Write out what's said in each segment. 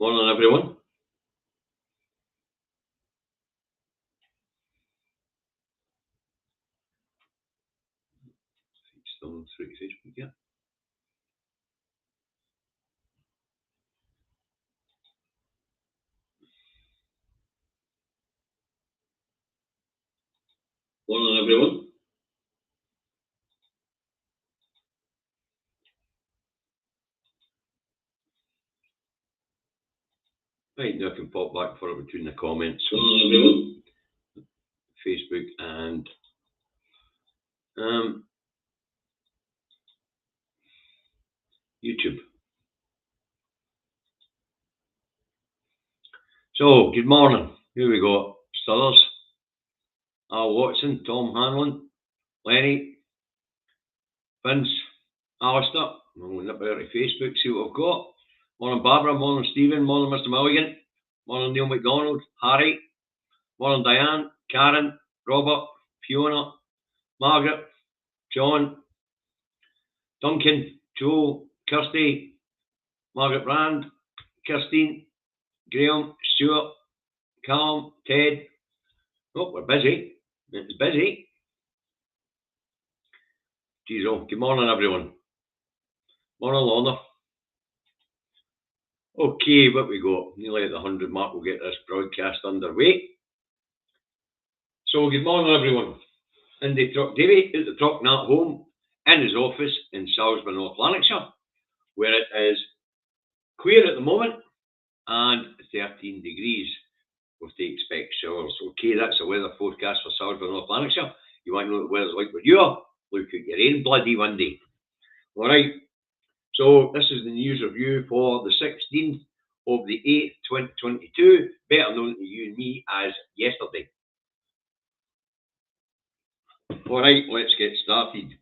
Morning, everyone. Still through Facebook, yeah. Morning, everyone. Right, now I can pop back for it between the comments. Morning, everyone. Facebook and YouTube. So, good morning. Here we go. Stullers, Al Watson, Tom Hanlon, Lenny, Vince, Alistair. We'll nip out to Facebook, see what I've got. Morning, Barbara. Morning, Stephen. Morning, Mr. Milligan. Morning, Neil McDonald. Harry. Morning, Diane. Karen. Robert. Fiona. Margaret. John. Duncan. Joe. Kirsty. Margaret Brand. Kirstine. Graham. Stuart. Callum. Ted. Oh, we're busy. It's busy. Geez, oh, good morning, everyone. Morning, Lorna. Okay, what we got? Nearly at the 100 mark, we'll get this broadcast underway. So, good morning, everyone. In the truck, Davey at the truck, not home, in his office in Salisbury, North Lanarkshire, where it is clear at the moment and 13 degrees. We'll to expect showers. Okay, that's the weather forecast for Salisbury, North Lanarkshire. You want to know what the weather's like where you are? Look at your own bloody windy. All right. So this is the news review for the 16th of the 8th, 2022, better known to you and me as yesterday. All right, let's get started.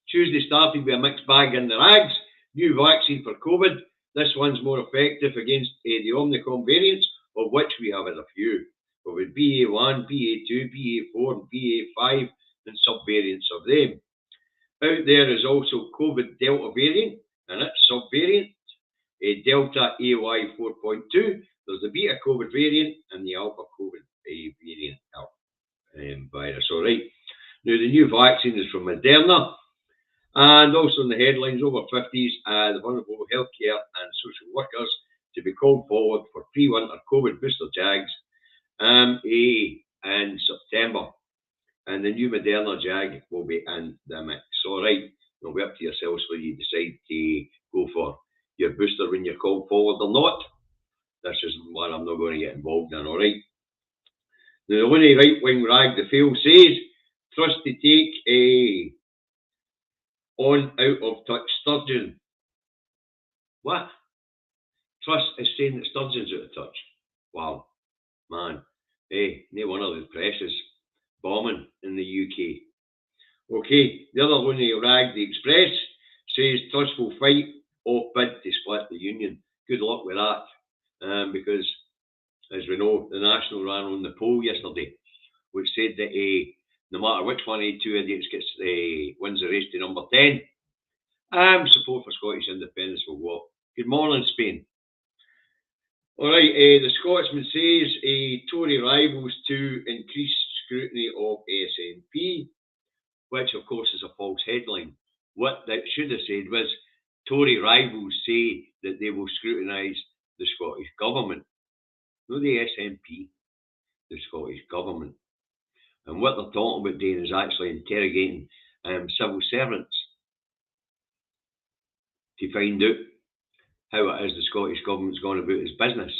Tuesday started with a mixed bag in the rags. New vaccine for COVID. This one's more effective against the Omicron variants, of which we have had a few. But with BA1, BA2, BA4, and BA5, and subvariants of them. Out there is also COVID Delta variant and its subvariant, Delta AY 4.2. There's the Beta COVID variant and the Alpha COVID variant virus. All right. Now, the new vaccine is from Moderna. And also in the headlines, over 50s, the vulnerable healthcare and social workers to be called forward for pre-winter COVID booster jags in September. And the new Moderna jag will be in the mix. All right, it'll be up to yourselves whether you decide to go for your booster when you're called forward or not. This is one I'm not going to get involved in, all right? Now, the only right-wing rag the fail says, trust to take on out of touch Sturgeon. What? Trust is saying that Sturgeon's out of touch. Wow, man. Hey, no one of the press is bombing in the UK. Okay, the other one, the rag, the Express, says Truss will fight off bid to split the union. Good luck with that, because, as we know, the National ran on the poll yesterday, which said that no matter which one of the two idiots wins the race to number 10, support for Scottish independence will go up. Good morning, Spain. All right, the Scotsman says Tory rivals to increase scrutiny of SNP, which of course is a false headline. What that should have said was Tory rivals say that they will scrutinise the Scottish Government. Not the SNP, the Scottish Government. And what they're talking about doing is actually interrogating civil servants to find out how it is the Scottish Government's gone about its business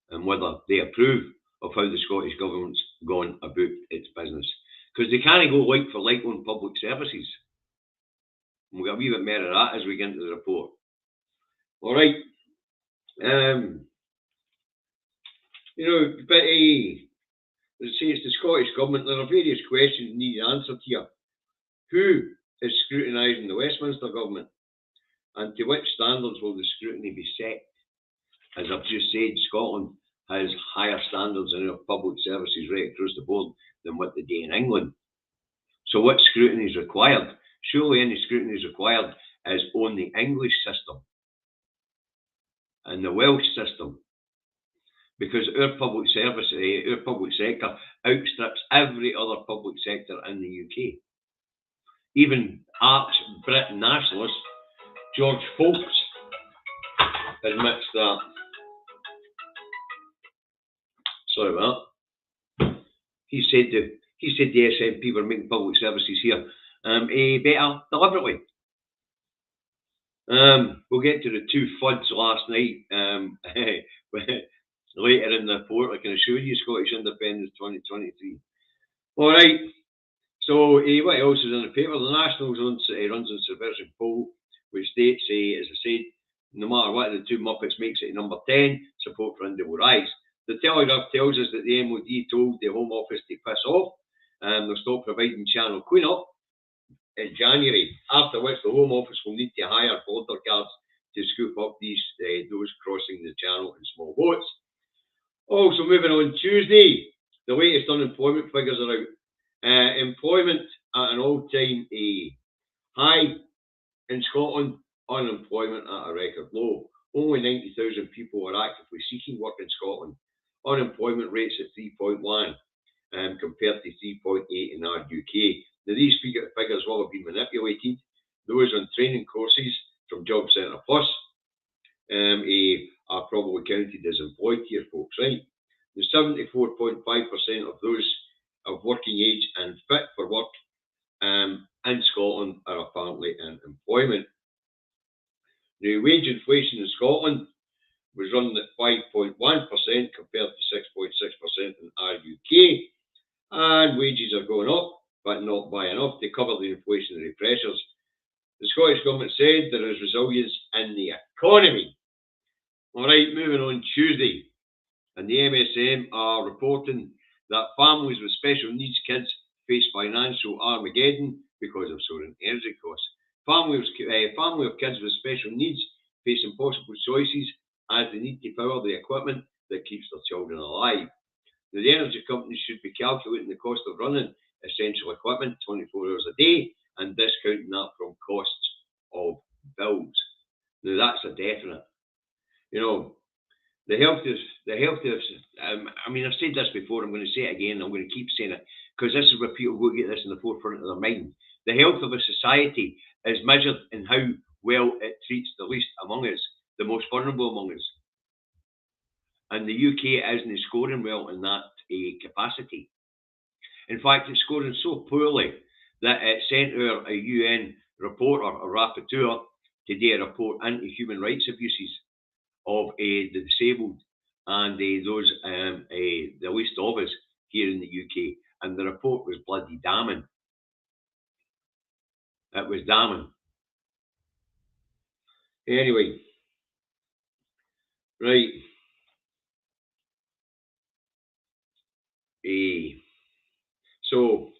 and whether they approve of how the Scottish Government's gone about its business. Because they can't go like for like on public services. And we'll get a wee bit more of that as we get into the report. All right. But let's say it's the Scottish Government. There are various questions need answered here. Who is scrutinising the Westminster Government? And to which standards will the scrutiny be set? As I've just said, Scotland has higher standards in our public services right across the board than what they do in England. So what scrutiny is required? Surely any scrutiny is required is on the English system. and the Welsh system, because our public service, our public sector outstrips every other public sector in the UK. Even arch Brit nationalist George Folks admits that. Sorry about that. He said the SNP were making public services here better deliberately. We'll get to the two floods last night later in the report. I can assure you, Scottish Independence 2023. All right. So what else is in the paper? The Nationals runs on subversion poll, which states, as I said, no matter what the two Muppets makes it number 10, support for India will rise. The Telegraph tells us that the MOD told the Home Office to piss off, and they'll stop providing channel clean-up in January, after which the Home Office will need to hire border guards to scoop up those crossing the channel in small boats. Also moving on Tuesday, the latest unemployment figures are out. Employment at an all-time high in Scotland, unemployment at a record low. Only 90,000 people are actively seeking work in Scotland. Unemployment rates at 3.1 compared to 3.8 in our UK. Now, these figures will have been manipulated. Those on training courses from Job Centre Plus are probably counted as employed here, folks, right? The 74.5% of those of working age and fit for work in Scotland are apparently in employment. Now, wage inflation in Scotland was running at 5.1% compared to 6.6% in our UK, and wages are going up, but not by enough to cover the inflationary pressures. The Scottish Government said there is resilience in the economy. All right, moving on Tuesday, and the MSM are reporting that families with special needs kids face financial Armageddon because of soaring energy costs. Family of kids with special needs face impossible choices as they need to power the equipment that keeps their children alive. Now, the energy companies should be calculating the cost of running essential equipment 24 hours a day and discounting that from costs of bills. Now, that's a definite. You know, the health is, I mean, I've said this before, I'm going to say it again, I'm going to keep saying it, because this is where people will get this in the forefront of their mind. The health of a society is measured in how well it treats the least among us, the most vulnerable among us. And the UK isn't scoring well in that capacity. In fact, it's scoring so poorly that it sent out a UN reporter, a rapporteur, today a report into human rights abuses of the disabled and those the least of us here in the UK. And the report was bloody damning. It was damning. Anyway, right. So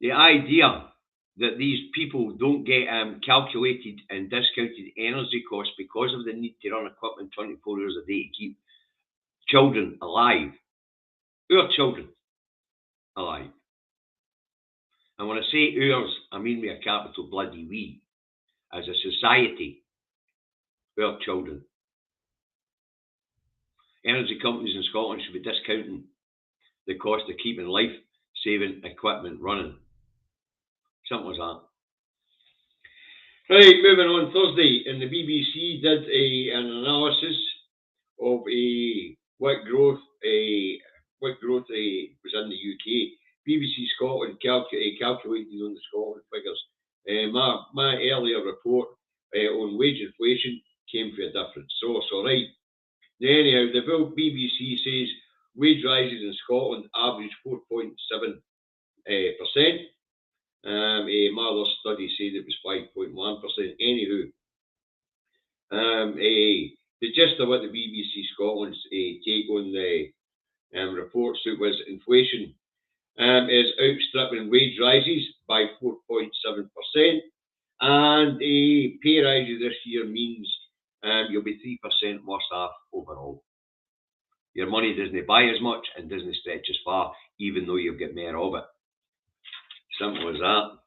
the idea that these people don't get calculated and discounted energy costs because of the need to run equipment 24 hours a day to keep children alive, our children alive. And when I say ours, I mean with a capital bloody we, as a society, our children. Energy companies in Scotland should be discounting the cost of keeping life-saving equipment running. Something like that. Right, moving on. Thursday, and the BBC did an analysis of what growth was in the UK. BBC Scotland calculated on the Scotland figures. My earlier report on wage inflation came from a different source. All right. Anyhow, the BBC says wage rises in Scotland average 4.7%. My other study said it was 5.1%. Anywho, the gist of what the BBC Scotland's take on the report was inflation is outstripping wage rises by 4.7%, and pay rises this year means you'll be 3% worse off overall. Your money doesn't buy as much and doesn't stretch as far, even though you'll get more of it. Simple as that.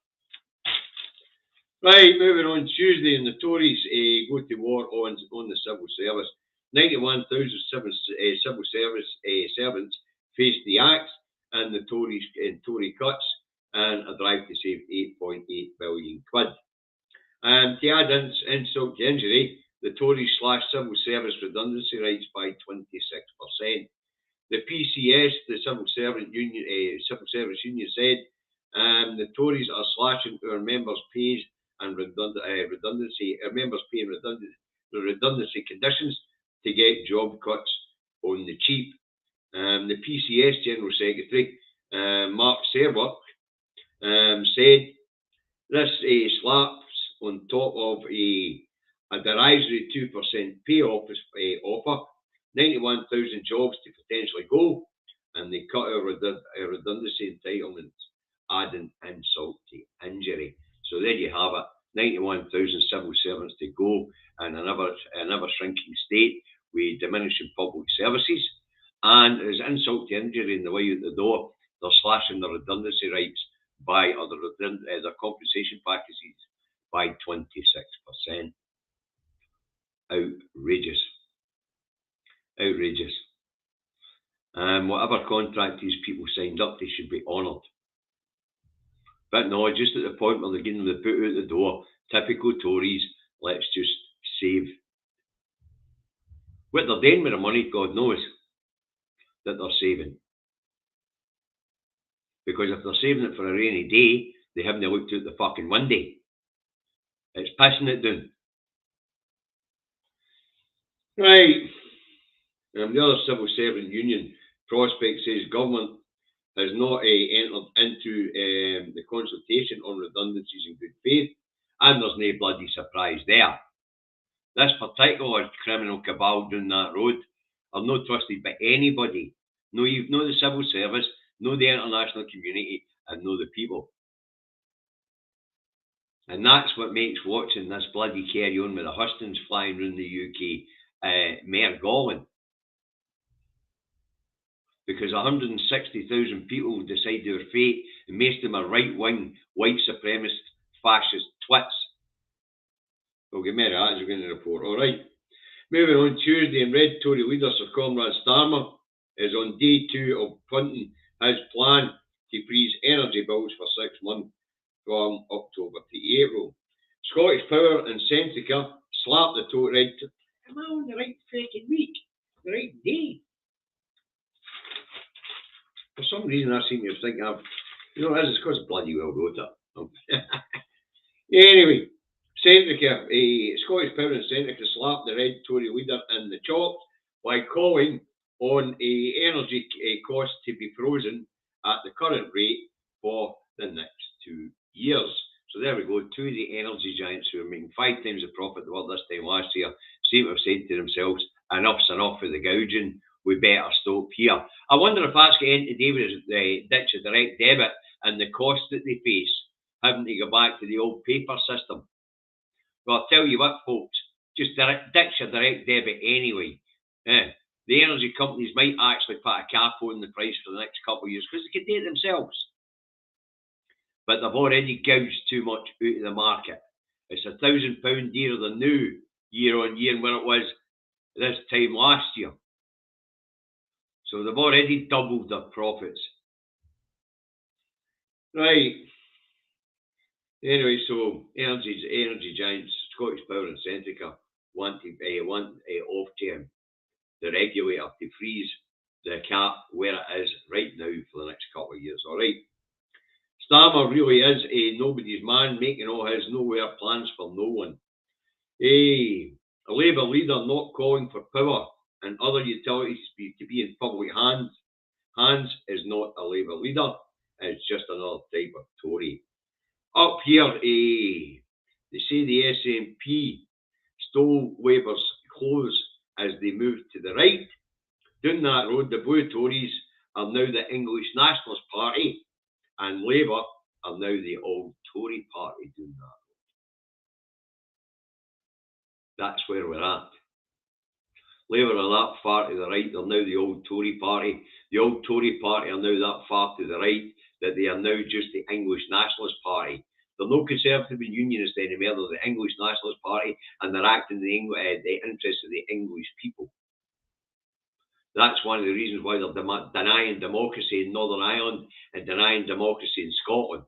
Right, moving on. Tuesday, and the Tories go to war on the civil service. 91,000 civil service servants face the axe and the Tories Tory cuts and a drive to save 8.8 billion quid. To add insult to injury, the Tories slashed civil service redundancy rights by 26%. The PCS, the Civil Service Union, said the Tories are slashing our members' pays and redundancy. Our members' pay and redundancy conditions to get job cuts on the cheap. The PCS General Secretary Mark Serwork said this slaps on top of a derisory 2% pay offer, 91,000 jobs to potentially go, and they cut our redundancy entitlements, adding insult to injury. So there you have it, 91,000 civil servants to go, and another shrinking state with diminishing public services. And as insult to injury in the way out the door, they're slashing the redundancy rights by their compensation packages by 26%. Outrageous. Outrageous. Whatever contract these people signed up, they should be honoured. But no, just at the point where they're getting the boot out the door, typical Tories, let's just save. What they're doing with the money, God knows that they're saving. Because if they're saving it for a rainy day, they haven't looked out the fucking window. It's pissing it down. Right. The other civil servant union, Prospect, says government has not entered into the consultation on redundancies in good faith, and there's no bloody surprise there. This particular criminal cabal down that road are not trusted by anybody. No the civil service, no the international community, and no the people. And that's what makes watching this bloody carry on with the hustings flying around the UK mere galling. Because 160,000 people decide their fate, and most of them are right-wing, white supremacist, fascist twits. We'll get more of that as we're going to report. All right. Moving on, Tuesday, and Red Tory leader Sir Conrad Starmer is on day 2 of punting his plan to freeze energy bills for 6 months from October to April. Scottish Power and Centrica slapped the Tory. Am I on the right freaking week? The right day? For some reason, I seem to think it's because of bloody well wrote it. Anyway, Centrica, Scottish Power and Centrica slapped the Red Tory leader in the chops by calling on energy costs to be frozen at the current rate for the next 2 years. So there we go. 2 of the energy giants who are making 5 times the profit they were this time last year seem to have said to themselves, enough's enough of the gouging. We better stop here. I wonder if that's got anything to do with the ditch of direct debit and the cost that they face having to go back to the old paper system. Well, I'll tell you what, folks, just ditch a direct debit anyway. The energy companies might actually put a cap on the price for the next couple of years because they can do it themselves. But they've already gouged too much out of the market. It's £1,000 dearer than new year on year where it was this time last year. So they've already doubled their profits. Right. Anyway, so energy giants, Scottish Power and Centrica want Ofgem, the regulator, to freeze the cap where it is right now for the next couple of years. All right. Starmer really is a nobody's man, making all his nowhere plans for no one. A Labour leader not calling for power and other utilities to be in public hands is not a Labour leader. It's just another type of Tory. Up here, they say the SNP stole Labour's clothes as they moved to the right. Down that road, the Blue Tories are now the English Nationalist Party, and Labour are now the old Tory Party doing that. That's where we're at. Labour are that far to the right, they're now the old Tory Party. The old Tory Party are now that far to the right that they are now just the English Nationalist Party. They're no Conservative and Unionist anymore. They're the English Nationalist Party, and they're acting in the interests of the English people. That's one of the reasons why they're denying democracy in Northern Ireland and denying democracy in Scotland.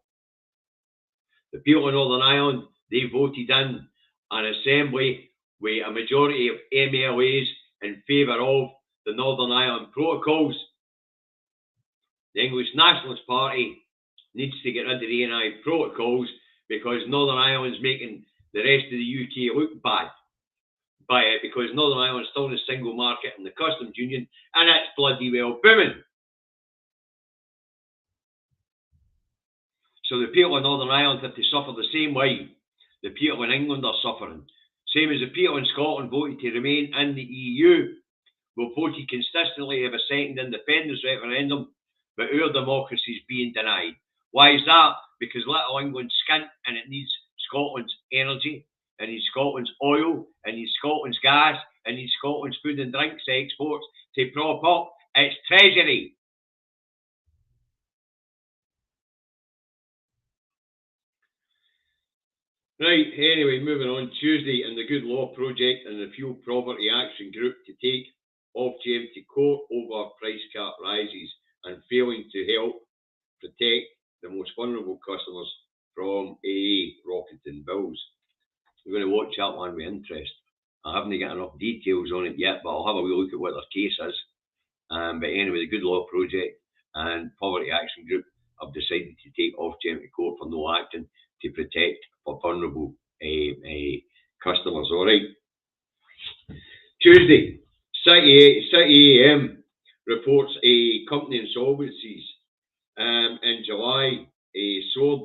The people of Northern Ireland, they voted in an assembly with a majority of MLAs in favour of the Northern Ireland Protocols. The English Nationalist Party needs to get rid of the NI Protocols because Northern Ireland's making the rest of the UK look bad by it, because Northern Ireland's still in the single market and the customs union, and it's bloody well booming. So the people of Northern Ireland have to suffer the same way the people in England are suffering. Same as the people in Scotland voted to remain in the EU. We've voted consistently of a second independence referendum, but our democracy is being denied. Why is that? Because little England's skint and it needs Scotland's energy, it needs Scotland's oil, it needs Scotland's gas, it needs Scotland's food and drinks exports to prop up its treasury. Right, anyway, moving on. Tuesday, in the Good Law Project and the Fuel Property Action Group to take Ofgem to court over price cap rises and failing to help protect the most vulnerable customers from rocketing bills. We're going to watch that one with interest. I haven't got enough details on it yet, but I'll have a wee look at what their case is. But anyway, the Good Law Project and Poverty Action Group have decided to take Ofgem to court for no acting to protect vulnerable customers. All right. Tuesday, City AM reports a company insolvencies in July soared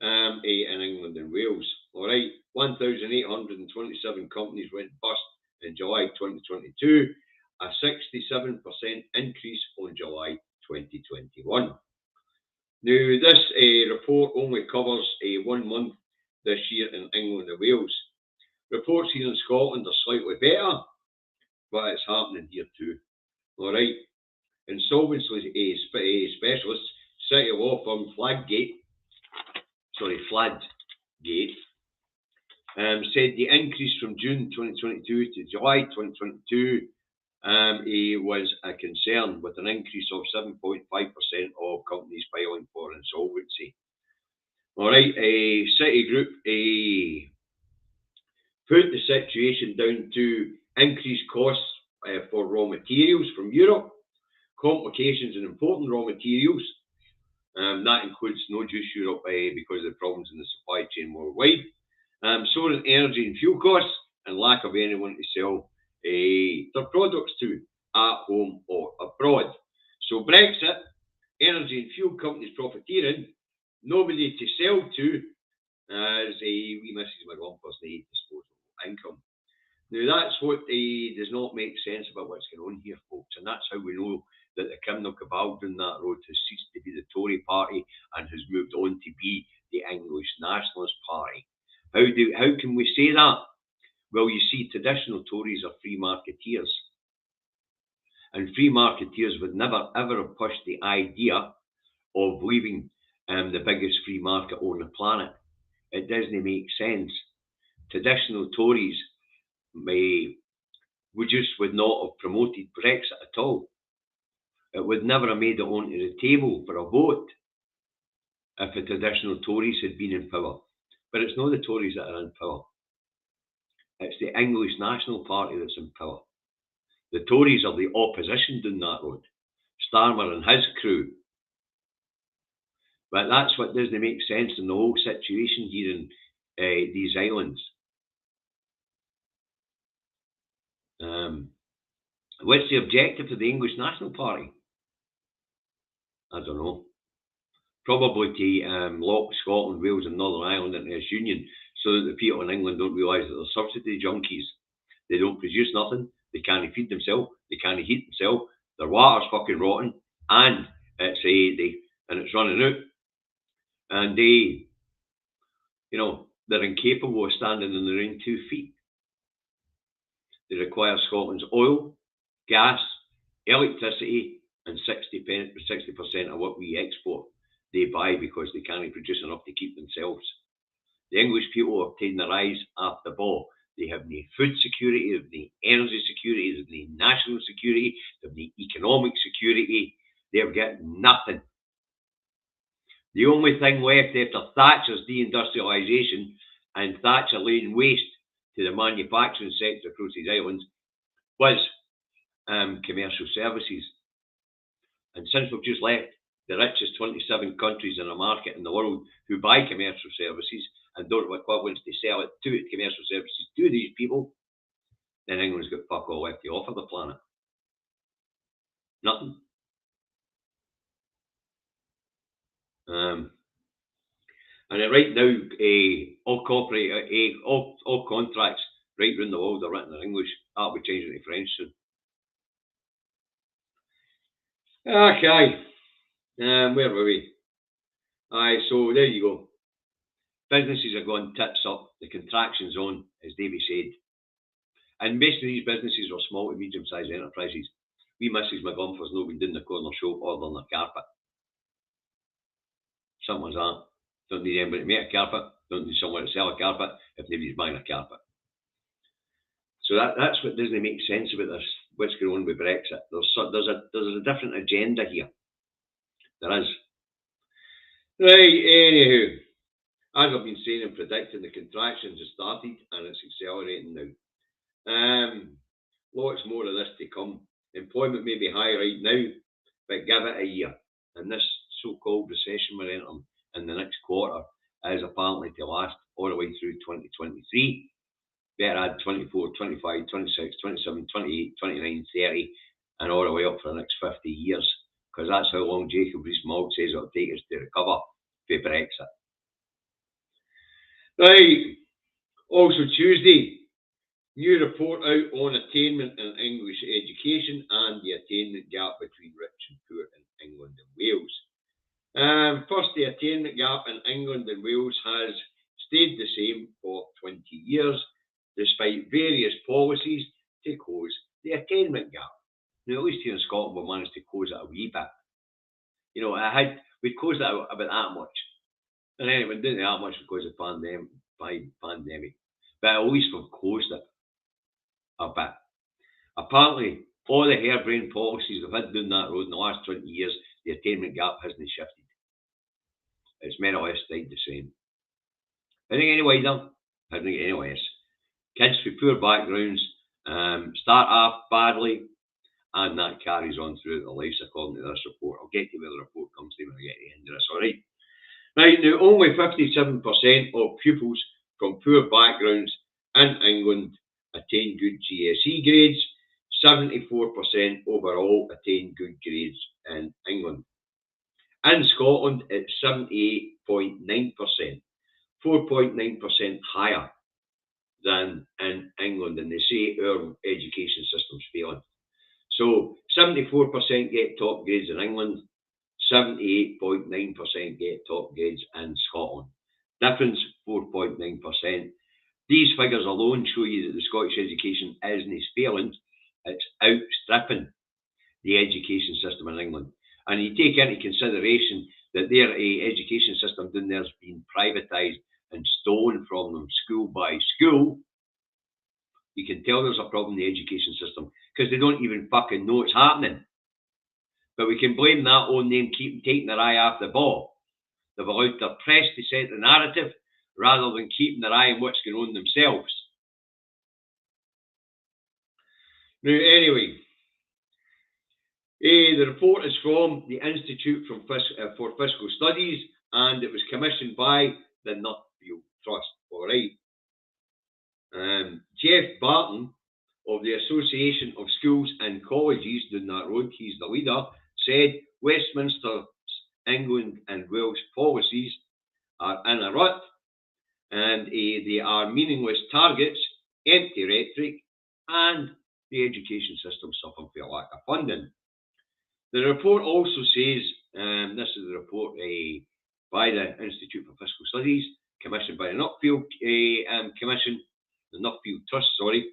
in England and Wales. All right, 1,827 companies went bust in July 2022, a 67% increase on July 2021. Now, this report only covers 1 month this year in England and Wales. Reports here in Scotland are slightly better, but it's happening here too. All right. Insolvency specialists, City law firm Fladgate, said the increase from June 2022 to July 2022 was a concern, with an increase of 7.5% of companies filing for insolvency. All right, City Group put the situation down to increased costs for raw materials from Europe, complications in importing raw materials. That includes no juice Europe because of the problems in the supply chain worldwide. Soaring energy and fuel costs, and lack of anyone to sell their products to at home or abroad. So Brexit, energy and fuel companies profiteering, nobody to sell to, as we Mrs. McGumpers need disposable income. Now that's what does not make sense about what's going on here, folks, and that's how we know that the criminal cabal down that road has ceased to be the Tory party and has moved on to be the English Nationalist Party. How can we say that? Well, you see, traditional Tories are free marketeers. And free marketeers would never ever have pushed the idea of leaving the biggest free market on the planet. It doesn't make sense. Traditional Tories would not have promoted Brexit at all. It would never have made it onto the table for a vote if the traditional Tories had been in power. But it's not the Tories that are in power. It's the English National Party that's in power. The Tories are the opposition down that road. Starmer and his crew. But that's what doesn't make sense in the whole situation here in these islands. What's the objective of the English National Party? I don't know. Probably to lock Scotland, Wales and Northern Ireland into this union so that the people in England don't realise that they're subsidy junkies. They don't produce nothing, they can't feed themselves, they can't heat themselves, their water's fucking rotten, and it's running out. And they're incapable of standing on their own 2 feet. They require Scotland's oil, gas, electricity, and 60% of what we export. they buy because they can't produce enough to keep themselves. The English people have taken their eyes off the ball. They have no food security, they have no energy security, they have no national security, they have no economic security. They've got nothing. The only thing left after Thatcher's deindustrialisation and Thatcher laying waste to the manufacturing sector across these islands was commercial services. And since we've just left the richest 27 countries in a market in the world who buy commercial services and don't have equivalents to sell it to commercial services to these people, then England's got fuck all left to offer the planet. Nothing. And right now, all contracts right around the world are written in English. That'll be changing to French soon. Okay. Where were we? Aye, so there you go. Businesses are going tits up. The contraction's on, as Davey said. And most of these businesses are small to medium-sized enterprises. We Mrs. McGumpher's not been doing the corner shop ordering a carpet. Something like that. Don't need anybody to make a carpet. Don't need someone to sell a carpet if nobody's buying a carpet. So that's what doesn't make sense about this. What's going on with Brexit? There's a different agenda here. There is. Right, anywho. As I've been saying and predicting, the contractions have started and it's accelerating now. Lots more of this to come. Employment may be high right now, but give it a year. And this so-called recession we're entering in the next quarter is apparently to last all the way through 2023. Better add 24, 25, 26, 27, 28, 29, 30, and all the way up for the next 50 years. Because that's how long Jacob Rees-Mogg says it'll take us to recover for Brexit. Right. Also Tuesday, new report out on attainment in English education and the attainment gap between rich and poor in England and Wales. First, the attainment gap in England and Wales has stayed the same for 20 years, despite various policies to close the attainment gap. Now, at least here in Scotland, we managed to close it a wee bit. You know, we'd closed it about that much. And anyway, we didn't that much because of pandemic. But at least we've closed it a bit. Apparently, all the harebrained policies we've had down that road in the last 20 years, the attainment gap hasn't shifted. It's more or less stayed the same. Hasn't get any wider, hasn't get any less. Kids with poor backgrounds start off badly, and that carries on throughout their lives according to this report. I'll get to where the report comes to when I get to the end of this, alright? Right, now only 57% of pupils from poor backgrounds in England attain good GCSE grades. 74% overall attain good grades in England. In Scotland, it's 78.9%, 4.9% higher than in England, and they say our education system's failing. So 74% get top grades in England, 78.9% get top grades in Scotland. Difference 4.9%. These figures alone show you that the Scottish education isn't failing, it's outstripping the education system in England. And you take into consideration that their education system down there has been privatised and stolen from them school by school, you can tell there's a problem in the education system because they don't even fucking know it's happening. But we can blame that on them keeping taking their eye off the ball. They've allowed their press to set the narrative rather than keeping their eye on what's going on themselves. Now, anyway, the report is from the Institute for Fiscal Studies, and it was commissioned by the Nuffield Trust. All right. Jeff Barton of the Association of Schools and Colleges down that road, he's the leader, said Westminster's England and Wales policies are in a rut and they are meaningless targets, empty rhetoric, and the education system suffering for a lack of funding. The report also says, this is the report by the Institute for Fiscal Studies, commissioned by the Nuffield Commission, the Nuffield Trust, sorry.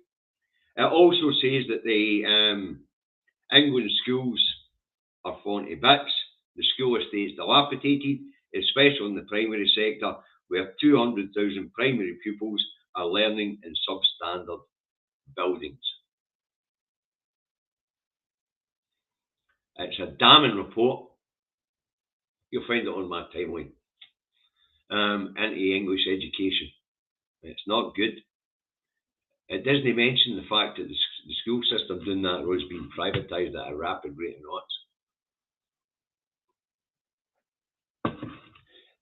It also says that the England schools are falling to bits, the school estate's dilapidated, especially in the primary sector, where 200,000 primary pupils are learning in substandard buildings. It's a damning report. You'll find it on my timeline. Anti-English education. It's not good. It doesn't mention the fact that the school system doing that was being privatised at a rapid rate of knots.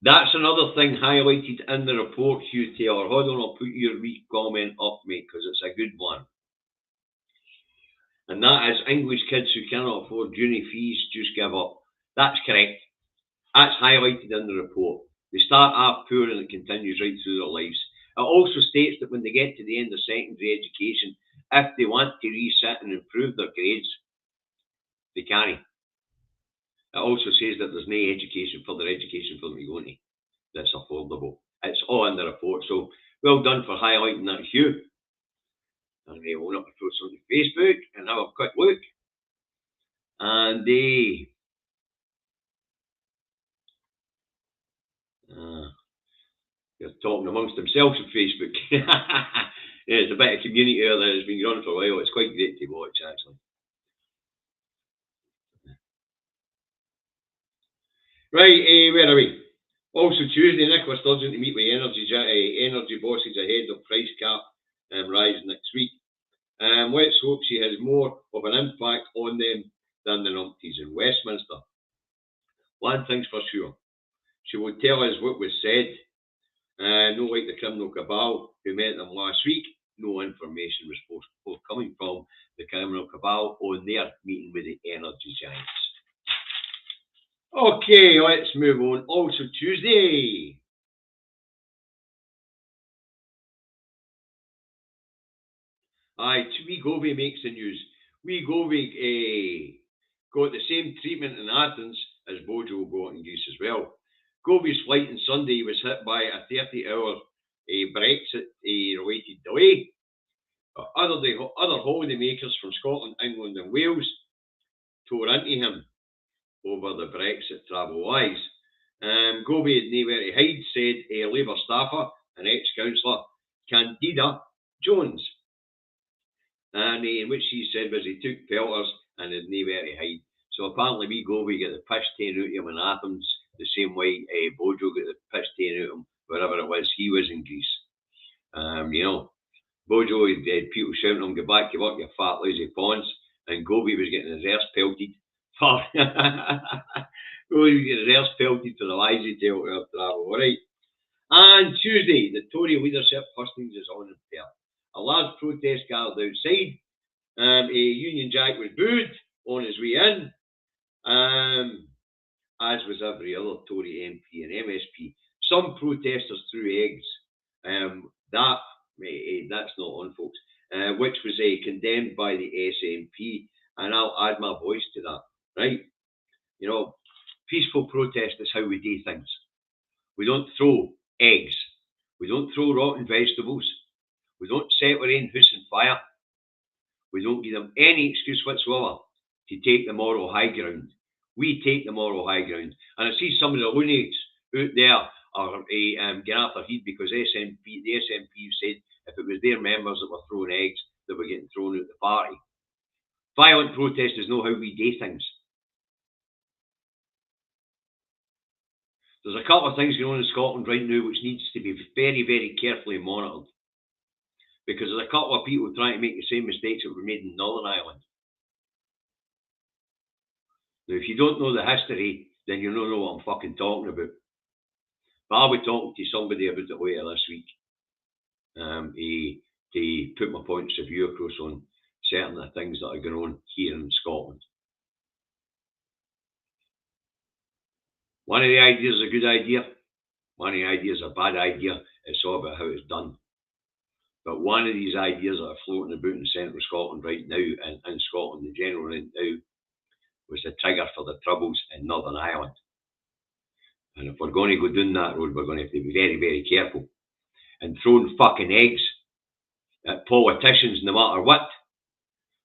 That's another thing highlighted in the report, Hugh Taylor. Hold on, I'll put your wee comment up, mate, because it's a good one. And that is English kids who cannot afford uni fees just give up. That's correct. That's highlighted in the report. They start off poor and it continues right through their lives. It also states that when they get to the end of secondary education, if they want to resit and improve their grades, they can. It also says that there's no further education for them to go into that's affordable. It's all in the report. So well done for highlighting that, Hugh. And we'll not throw something to Facebook and have a quick look. And they're talking amongst themselves on Facebook. Yeah, it's a bit of community there that has been going for a while. It's quite great to watch, actually. Right, where are we? Also Tuesday, Nicola Sturgeon to meet with energy bosses ahead of price cap rise next week. Let's hope she has more of an impact on them than the numpties in Westminster. One thing's for sure, she will tell us what was said. No like the criminal cabal who met them last week. No information was forthcoming from the criminal cabal on their meeting with the energy giants. Okay, let's move on. Also Tuesday. Wegovy makes the news. Wegovy got the same treatment in Athens as Bojo got in Greece as well. Govy's flight on Sunday was hit by a 30-hour Brexit-related delay. Other holidaymakers from Scotland, England and Wales tore into him over the Brexit travel lies. Govey had nowhere to hide, said a Labour staffer and ex-councillor Candida Jones. And in which he said was he took pelters and had nowhere to hide. So apparently we Govey got the piss taken out of him in Athens the same way Bojo got the piss taken out of him wherever it was he was in Greece. Bojo had people shouting at him, "Go back to work, you fat lazy pawns," and Govey was getting his arse pelted for Govey was getting his arse pelted for the lies he told about travel, alright? And Tuesday, the Tory leadership hustings is on in Perth. A large protest gathered outside. A Union Jack was booed on his way in, as was every other Tory MP and MSP. Some protesters threw eggs. That's not on, folks. Which was condemned by the SNP, and I'll add my voice to that. Right? Peaceful protest is how we do things. We don't throw eggs. We don't throw rotten vegetables. We don't set our own house on fire. We don't give them any excuse whatsoever to take the moral high ground. We take the moral high ground. And I see some of the lunatics out there are getting after heat because the SNP said if it was their members that were throwing eggs, they were getting thrown out the party. Violent protest is not how we do things. There's a couple of things going on in Scotland right now which needs to be very, very carefully monitored. Because there's a couple of people trying to make the same mistakes that were made in Northern Ireland. Now, if you don't know the history, then you don't know what I'm fucking talking about. But I'll be talking to somebody about it later this week. To put my points of view across on certain of the things that are going on here in Scotland. One of the ideas is a good idea. One of the ideas is a bad idea. It's all about how it's done. But one of these ideas that are floating about in central Scotland right now, and in Scotland in general right now, was the trigger for the troubles in Northern Ireland. And if we're going to go down that road, we're going to have to be very, very careful. And throwing fucking eggs at politicians, no matter what,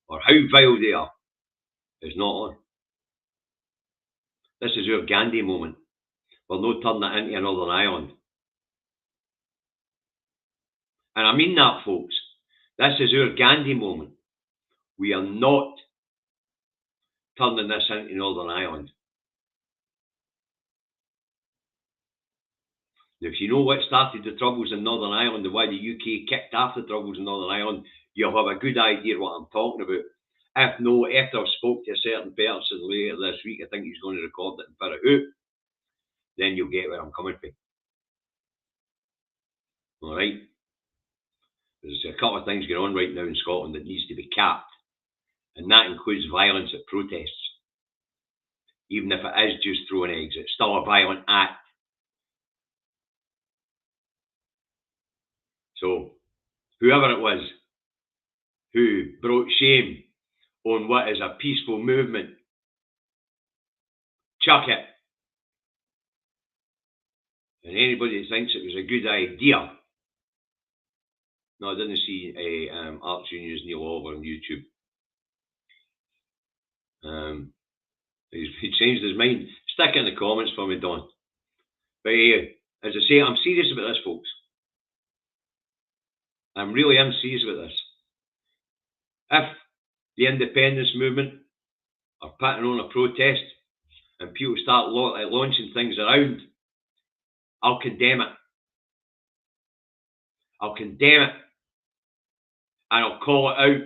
or how vile they are, is not on. This is our Gandhi moment. We're not turning it into a Northern Ireland. And I mean that, folks. This is our Gandhi moment. We are not turning this into Northern Ireland. If you know what started the troubles in Northern Ireland and why the UK kicked off the troubles in Northern Ireland, you'll have a good idea what I'm talking about. If no, after I've spoke to a certain person later this week, I think he's going to record it and put it out, then you'll get where I'm coming from. Alright? There's a couple of things going on right now in Scotland that needs to be capped. And that includes violence at protests. Even if it is just throwing eggs, it's still a violent act. So, whoever it was who brought shame on what is a peaceful movement, chuck it. And anybody that thinks it was a good idea, no, I didn't see Arts Union's Neil Oliver on YouTube. He changed his mind. Stick it in the comments for me, Don. But as I say, I'm serious about this, folks. I really am serious about this. If the independence movement are putting on a protest and people start launching things around, I'll condemn it. I'll condemn it. And I'll call it out.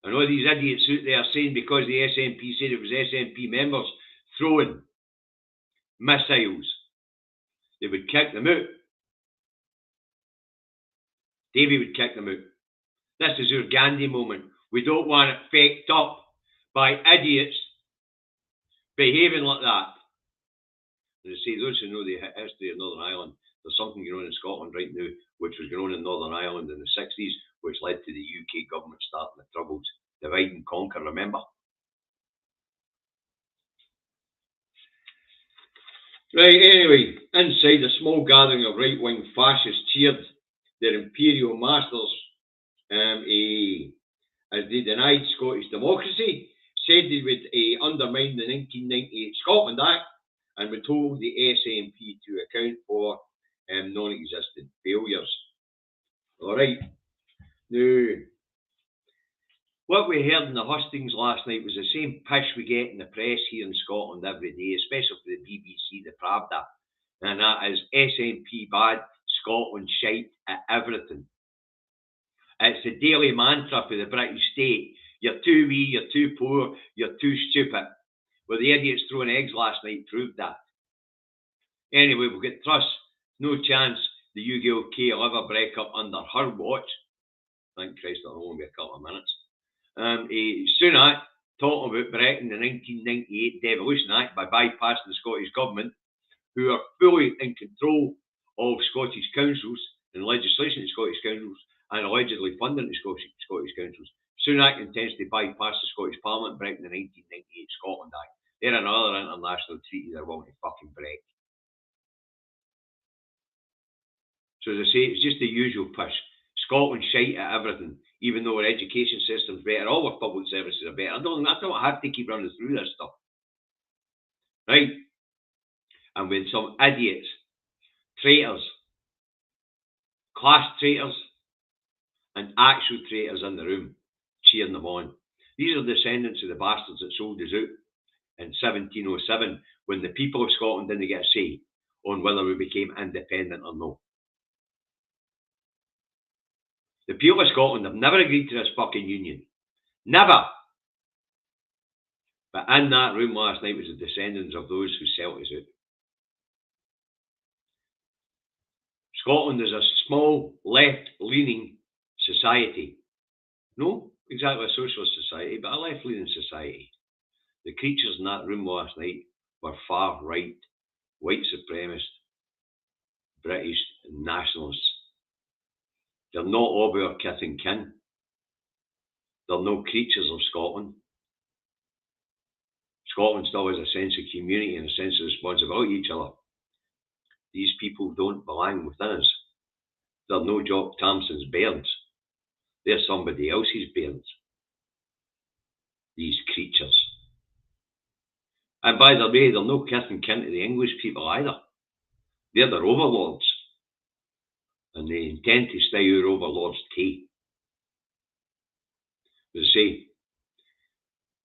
I know these idiots out there saying because the SNP said it was SNP members throwing missiles, they would kick them out. Davy would kick them out. This is our Gandhi moment. We don't want it faked up by idiots behaving like that. As I say, those who know the history of Northern Ireland, there's something going on in Scotland right now, which was going on in Northern Ireland in the 60s, which led to the UK government starting the troubles. Divide and conquer, remember? Right, anyway, inside a small gathering of right-wing fascists cheered their imperial masters as they denied Scottish democracy, said they would undermine the 1998 Scotland Act, and were told the SNP to account for non-existent failures. All right. Now, what we heard in the hustings last night was the same pish we get in the press here in Scotland every day, especially for the BBC, the Pravda, and that is SNP bad, Scotland shite at everything. It's the daily mantra for the British state. You're too wee, you're too poor, you're too stupid. Well, the idiots throwing eggs last night proved that. Anyway, we'll get Truss. No chance the UK will ever break up under her watch. Thank Christ, it'll only be a couple of minutes. Sunak talking about breaking the 1998 Devolution Act by bypassing the Scottish Government, who are fully in control of Scottish councils and legislation in Scottish councils and allegedly funding the Scottish councils. Sunak intends to bypass the Scottish Parliament, breaking the 1998 Scotland Act. They're another international treaty they're willing to fucking break. So as I say, it's just the usual push. Scotland shite at everything, even though our education system's better, all our public services are better. I don't have to keep running through this stuff. Right? And with some idiots, traitors, class traitors, and actual traitors in the room, cheering them on. These are descendants of the bastards that sold us out in 1707, when the people of Scotland didn't get a say on whether we became independent or not. The people of Scotland have never agreed to this fucking union. Never. But in that room last night was the descendants of those who sold us out. Scotland is a small, left-leaning society. No exactly a socialist society, but a left-leaning society. The creatures in that room last night were far-right, white supremacist, British nationalists. They're not all our kith and kin. They're no creatures of Scotland. Scotland still has a sense of community and a sense of responsibility to each other. These people don't belong within us. They're no Jock Thompson's bairns. They're somebody else's bairns. These creatures. And by the way, they're no kith and kin to the English people either. They're their overlords. And they intend to stay our overlords tea. As I say,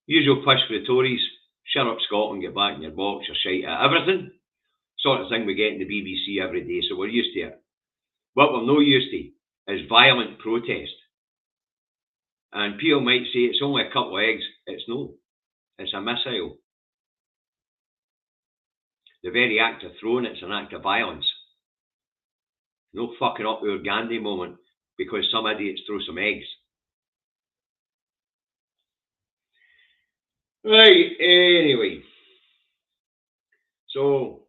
usual push for the Tories, shut up Scotland, get back in your box, you're shite at everything. Sort of thing we get in the BBC every day, so we're used to it. What we're not used to is violent protest. And people might say it's only a couple of eggs. It's no. It's a missile. The very act of throwing it's an act of violence. No fucking up our Gandhi moment because some idiots throw some eggs. Right, anyway. So,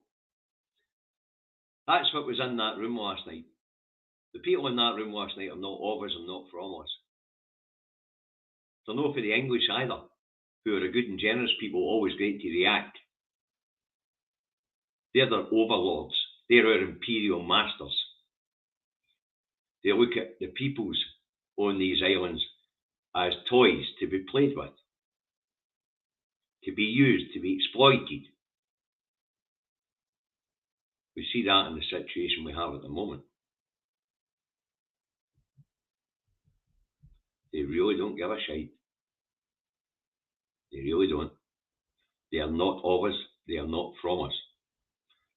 that's what was in that room last night. The people in that room last night are not of us and not from us. They're not for the English either, who are a good and generous people, always great to react. They're their overlords. They're our imperial masters. They look at the peoples on these islands as toys to be played with, to be used, to be exploited. We see that in the situation we have at the moment. They really don't give a shite. They really don't. They are not of us. They are not from us.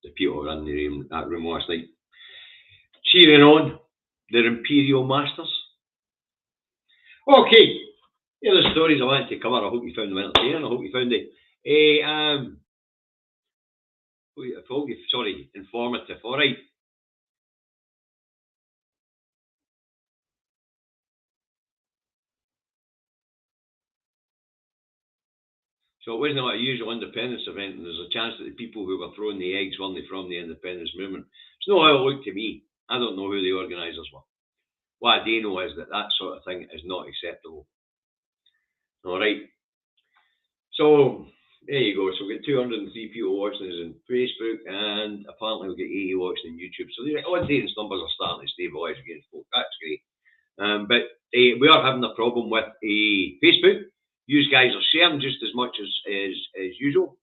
The people were in that room last night, cheering on their imperial masters. Okay, here are the stories I wanted to cover. I hope you found them entertaining. I hope you found it informative. All right. So it wasn't like a usual independence event, and there's a chance that the people who were throwing the eggs weren't from the independence movement. It's not how it looked to me. I don't know who the organisers were. What I do know is that that sort of thing is not acceptable. All right. So there you go. So we've got 203 people watching us on Facebook, and apparently we'll get 80 watching on YouTube. So the audience numbers are starting to stabilise again, folks. That's great. But we are having a problem with Facebook. You guys are sharing just as much as usual.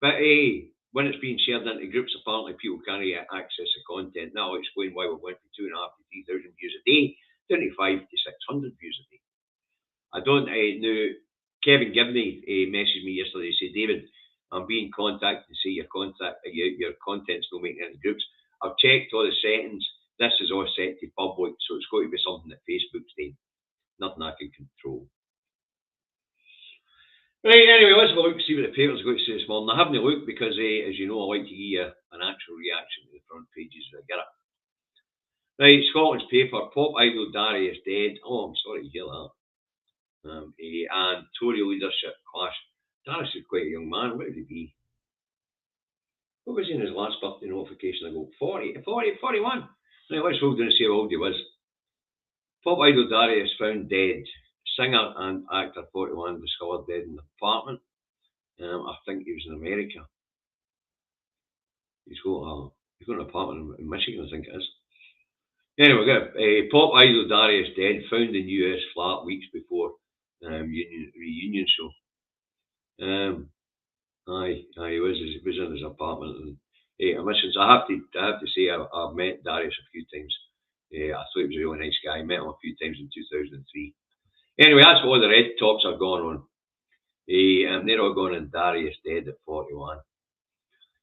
But when it's being shared into groups, apparently people can't access the content. Now I'll explain why we went from 2.5 to 3,000 views a day, 25 to 600 views a day. I don't know. Kevin Gibney messaged me yesterday. He said, David, I'm being contacted to say your content's not making any groups. I've checked all the settings. This is all set to public, so it's got to be something that Facebook's doing. Nothing I can control. Right, anyway, let's have a look and see what the paper's got to say this morning. I haven't looked because, as you know, I like to give you an actual reaction to the front pages as I get it. Right, Scotland's paper, pop idol Darius dead. Oh, I'm sorry to hear that. And Tory leadership clash. Darius is quite a young man. What would he be? What was he in his last birthday notification? I go, 41. Right, let's hold on and see how old he was. Pop idol Darius found dead. Singer and actor 41 discovered dead in the apartment. I think he was in America. He's got an apartment in Michigan, I think it is. Anyway, we got pop idol Darius dead, found in US flat weeks before reunion show. He was in his apartment, and emissions. I have to say I've met Darius a few times. I thought he was a really nice guy. I met him a few times in 2003. Anyway, that's what all the red tops are going on. They're all going on Darius dead at 41.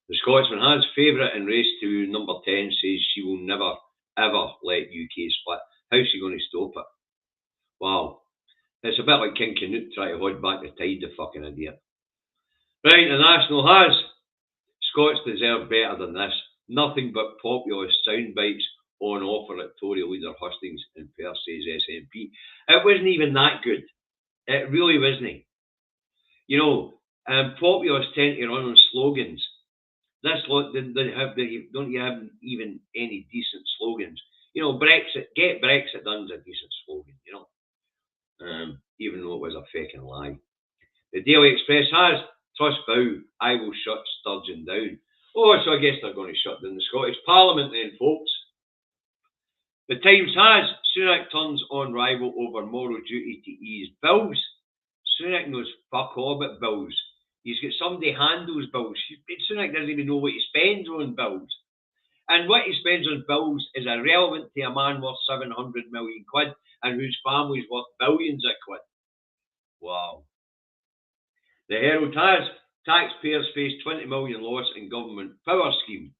The Scotsman has favourite in race to number 10 says she will never ever let UK split. How's she going to stop it? Wow. It's a bit like King Canute trying to hold back the tide, the fucking idiot. Right, the National has. Scots deserve better than this. Nothing but populist sound bites on offer at Tory leader hustings in Perth, says SNP. It wasn't even that good. It really wasn't. You know, populists tend to run on slogans. This lot don't you have even any decent slogans? You know, get Brexit done is a decent slogan, you know. Even though it was a fucking lie. The Daily Express has Truss vow, I will shut Sturgeon down. Oh, so I guess they're going to shut down the Scottish Parliament then, folks. The Times has Sunak turns on rival over moral duty to ease bills. Sunak knows fuck all about bills. He's got somebody handles bills. Sunak doesn't even know what he spends on bills. And what he spends on bills is irrelevant to a man worth 700 million quid and whose family's worth billions of quid. Wow. The Herald has taxpayers face 20 million loss in government power scheme.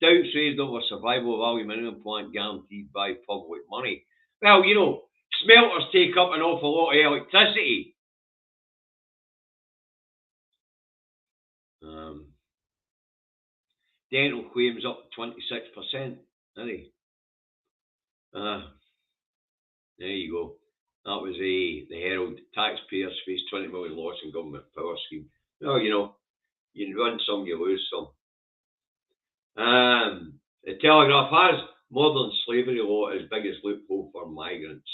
Doubts raised over survival value minimum plant guaranteed by public money. Well, you know, smelters take up an awful lot of electricity. Dental claims up 26%. There you go. That was the Herald. Taxpayers face 20 million loss in government power scheme. Well, you know, you win some, you lose some. The Telegraph has modern slavery law as biggest loophole for migrants.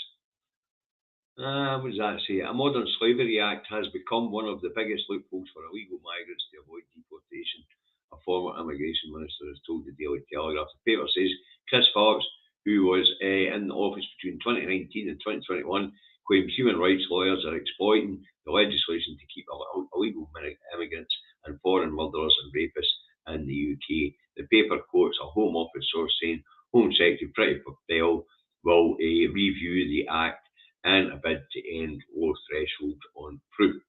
What does that say? A modern slavery act has become one of the biggest loopholes for illegal migrants to avoid deportation. A former immigration minister has told the Daily Telegraph. The paper says Chris Phillips, who was in the office between 2019 and 2021, claims human rights lawyers are exploiting the legislation to keep illegal immigrants and foreign murderers and rapists in the UK. The paper quotes a Home Office source saying Home Secretary Priti Patel will review the act in a bid to end low threshold on proof.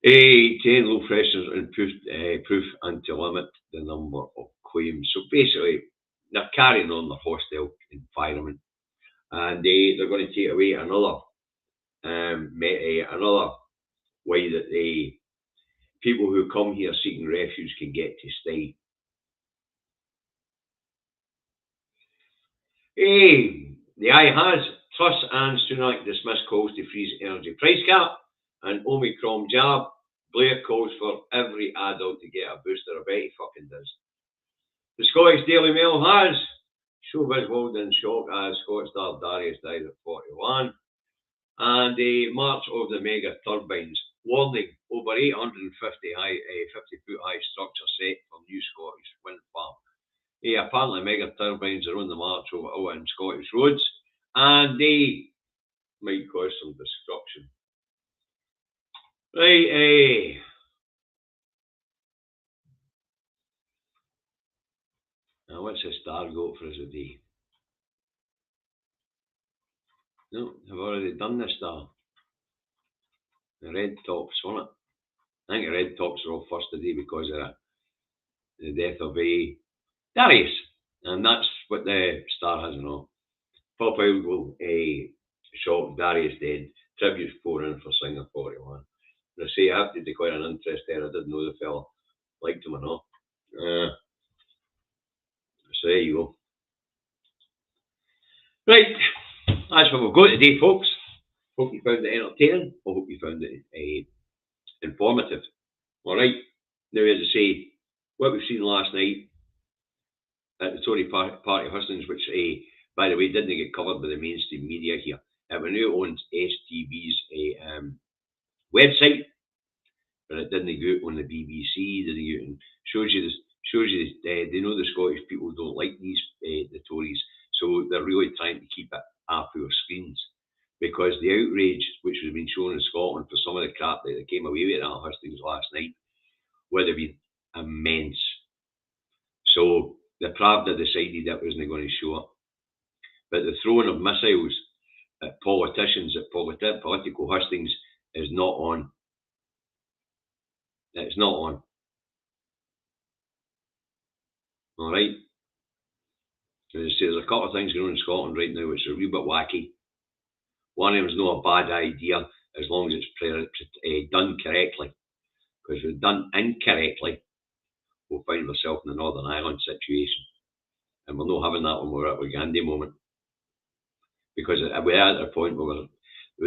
To end low thresholds on proof and to limit the number of claims. So basically, they're carrying on the hostile environment, and they're going to take away another way that the people who come here seeking refuge can get to stay. The Eye has Truss and Sunak dismiss calls to freeze energy price cap, and Omicron jab. Blair calls for every adult to get a booster. I bet he fucking does. The Scottish Daily Mail has showbiz world in shock as Scottish star Darius died at 41. And the March of the Mega Turbines. Warning, over 850 50-foot high structure set for new Scottish wind farm. Apparently mega turbines are on the march over Scottish roads, and they might cause some destruction. Right, now what's the Star got for us today? No, I've already done the Star. The red tops, wasn't it? I think the red tops are off first today because of the death of Darius, and that's what the Star has and all. Pop out will shock Darius dead. Tributes pouring in for singer 41. I say I have to declare an interest there. I didn't know the fella liked him or not. So there you go. Right, that's what we've got today, folks. Hope you found it entertaining. I hope you found it informative. All right. Now, as I say, what we've seen last night at the Tory party hustings, which, by the way, didn't get covered by the mainstream media here. It owns STV's website, but it didn't go on the BBC. Didn't go and shows you they know the Scottish people don't like the Tories, so they're really trying to keep it off our screens, because the outrage which was being shown in Scotland for some of the crap that came away with at hustings last night would have been immense. So the Pravda decided that wasn't going to show up. But the throwing of missiles at politicians at political hustings is not on. It's not on. All right. As I say, there's a couple of things going on in Scotland right now which are a wee bit wacky. One of them is not a bad idea as long as it's done correctly. Because if it's done incorrectly, we'll find ourselves in the Northern Ireland situation. And we're not having that when we're at the Gandhi moment. Because we're at a point where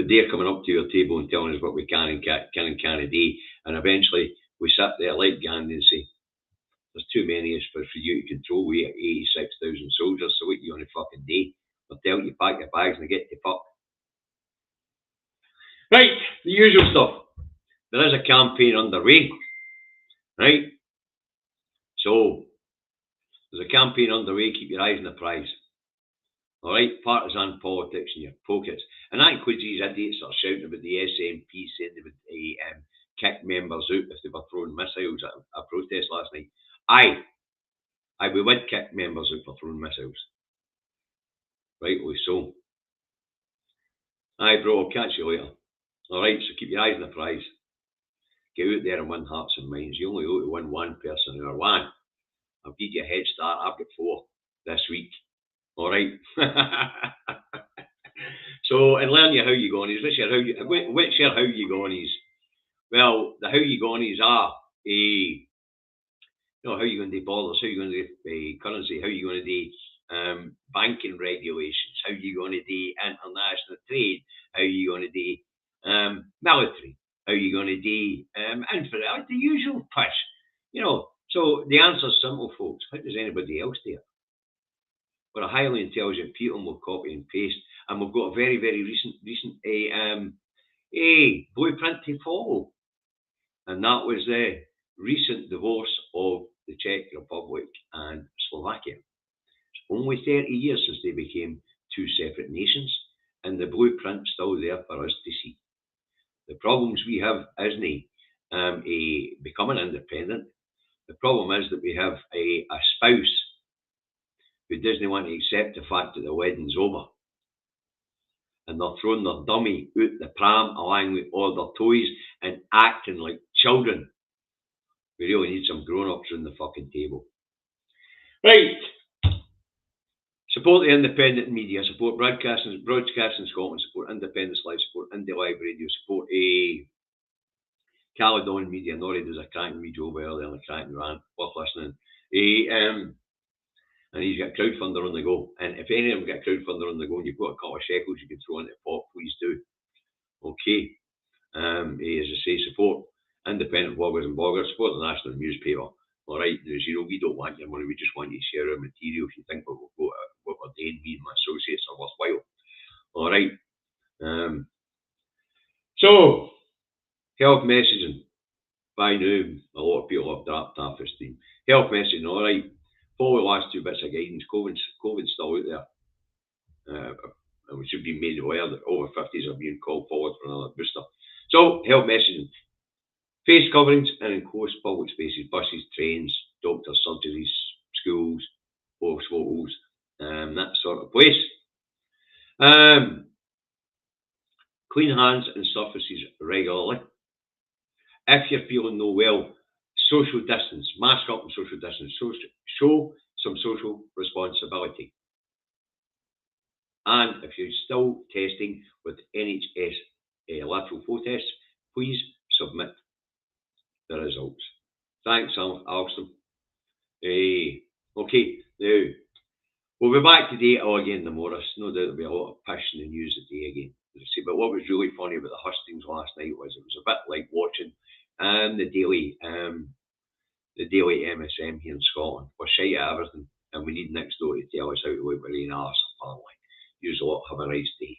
they're coming up to your table and telling us what we can and can't do. And eventually we sit there like Gandhi and say, there's too many of us for you to control. We have 86,000 soldiers, so what you on a fucking day? I'll tell you, pack your bags and get to fuck. Right, the usual stuff. There is a campaign underway, right? So, there's a campaign underway, keep your eyes on the prize. All right, partisan politics in your pockets. And that includes these idiots that are shouting about the SNP saying they would kick members out if they were throwing missiles at a protest last night. Aye, we would kick members out for throwing missiles. Rightly so. Aye, bro, I'll catch you later. Alright, so keep your eyes on the prize. Get out there and win hearts and minds. You only owe to win one person or one. I'll give you a head start. I've got 4 this week. Alright. So, and learn your how you gonies. What's your how you gonies? Well, the how you gonies are how you going to do borders, how you going to do currency, how you going to do banking regulations, how you going to do international trade, how you going to do military, how you going to do infrastructure, the usual push. So the answer's simple, folks. How does anybody else do it? We're a highly intelligent people, and we'll copy and paste, and we've got a very, very recent blueprint to follow, and that was the recent divorce of the Czech Republic and Slovakia. It's only 30 years since they became 2 separate nations, and the blueprint's still there for us to see. The problems we have isn't becoming independent. The problem is that we have a spouse who doesn't want to accept the fact that the wedding's over. And they're throwing their dummy out the pram along with all their toys and acting like children. We really need some grown-ups around the fucking table. Right. Support the independent media. Support broadcasting Scotland. Support Independence Live. Support Indie Live Radio. Support Caledon Media. Norrie does a cracking video over earlier on a cracking rant. Worth listening. And he's got a crowdfunder on the go. And if any of them get a crowdfunder on the go and you've got a couple of shekels you can throw into the pot, please do. Okay. As I say, support independent bloggers and bloggers, support the national newspaper. Alright, we don't want your money, we just want you to share our material if you think what we're doing, me and my associates are worthwhile. Alright. So, health messaging. By now, a lot of people have dropped off this team. Health messaging, alright. Follow the last 2 bits of guidance. COVID's still out there. And we should be made aware that over 50s are being called forward for another booster. So, health messaging. Face coverings and enclosed public spaces, buses, trains, doctors, surgeries, schools, hospitals, that sort of place. Clean hands and surfaces regularly. If you're feeling no well, social distance, mask up and social distance, show some social responsibility. And if you're still testing with NHS lateral flow tests, please submit the results. Thanks, Alston. Okay, now, we'll be back today again tomorrow. No doubt there'll be a lot of push in the news today again. But what was really funny about the hustings last night was it was a bit like watching the daily MSM here in Scotland. We're shy of everything, and we need next door to tell us how to look with rain arse apparently. Use a lot. Have a nice day.